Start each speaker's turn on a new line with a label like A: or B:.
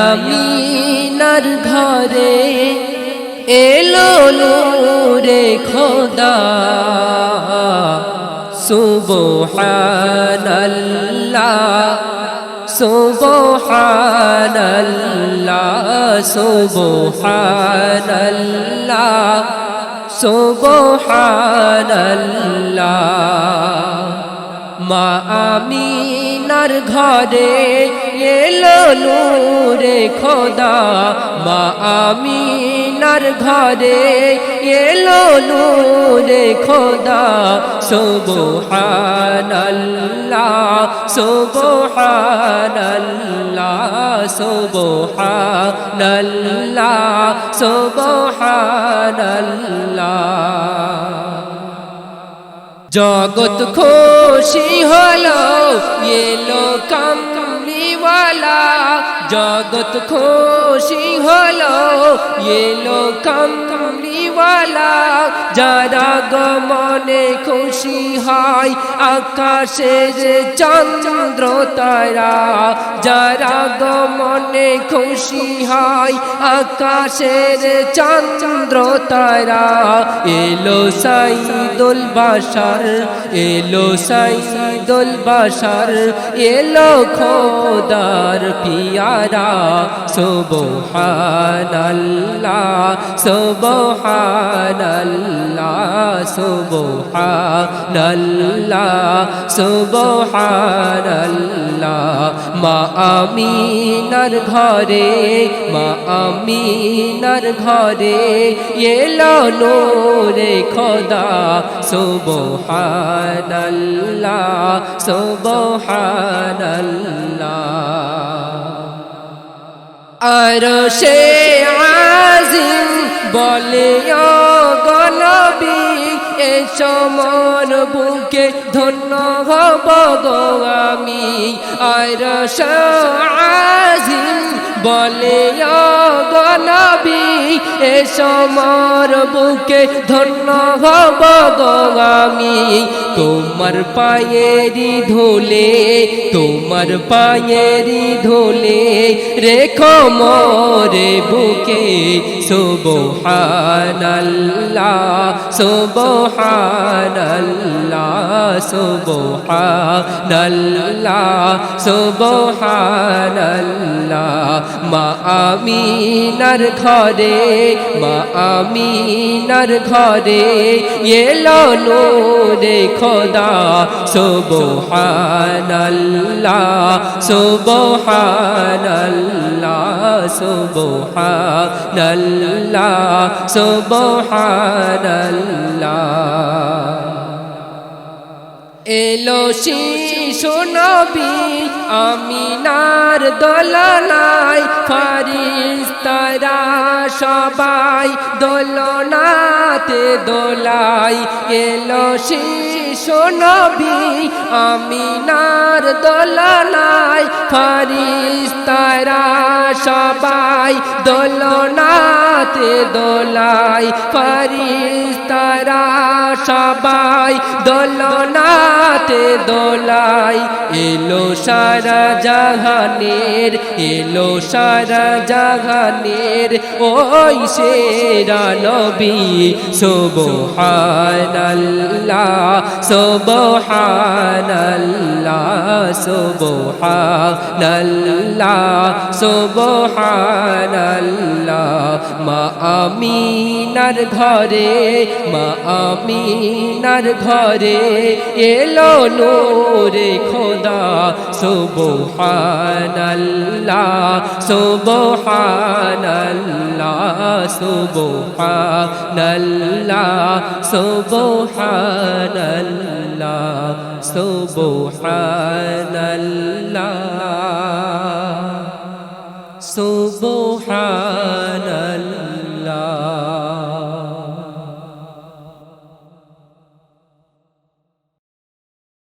A: মায়ামিনার ঘরে এলো নূরে খোদা সুবহানাল্লাহ সুবহানাল্লাহ সুবহানাল্লাহ সুবহানাল্লাহ মা আমিনার ঘরে এলো নূরে খোদা মা আমিনার ঘরে এলো নূরে খোদা সুবহানাল্লাহ সুবহানাল্লাহ সুবহানাল্লাহ সুবহানাল্লাহ জগৎ খুশি হলো এলো কামলিওয়ালা জগৎ খুশি হলো এলো কামলিওয়ালা যারা গমনে খুশি হয় আকাশের চন্দ্র তারা যারা গমনে খুশি হয় আকাশের চন্দ্র তারা এলো সাইদুল বাশার এলো সাইদুল বাশার এলো খোদার পিয়ারা সুবহানাল্লাহ সুবহানাল্লাহ সুবহানাল্লাহ সুবহানাল্লাহ মা আমিনার ঘরে মা আমিনার ঘরে এলো নূরে খোদা সুবহানাল্লাহ সুবহানাল্লাহ আরশে আজিম বলে ও গনবী এসো মোর বুকে ধন্য হব গো আমি আরশে আজিম বলে ও গনবী এসো মোর বুকে ধন্য হব গো আমি তোমার পায়েরি ধুলে তোমার পায়েরি ধুলে রেখো মোরে বুকে সুবহানাল্লাহ সুবহানাল্লাহ সুবহানাল্লাহ সুবহানাল্লাহ মা আমিনার ঘরে মা আমিনার ঘরে এলো নূরে খোদা সুবহানাল্লাহ সুবহানাল্লাহ সুবহানাল্লাহ সুবহানাল্লাহ এলো শিশু নবী আমিনার দোলনায় ফারিস্তারা সবাই দোলনাতে দোলাই এলো শিশু নবী আমিনার দোলনায় ফারিস্তারা সবাই দোলনাতে দোলাই ফারিস্তারা সবাই দোলনাতে দোলাই এলো সারা জাহানের এলো সারা জাহানের ওই সেরা নবী সুবহানাল্লাহ সুবহানাল্লাহ সুবহানাল্লাহ সুবহানাল্লাহ মা আমিনার ঘরে মা আমিনার ঘরে এলো নূরে খোদা সুবহানাল্লাহ সুবহানাল্লাহ সুবহানাল্লাহ সুবহানাল্লাহ সুবহানাল্লাহ সুবহানাল্লাহ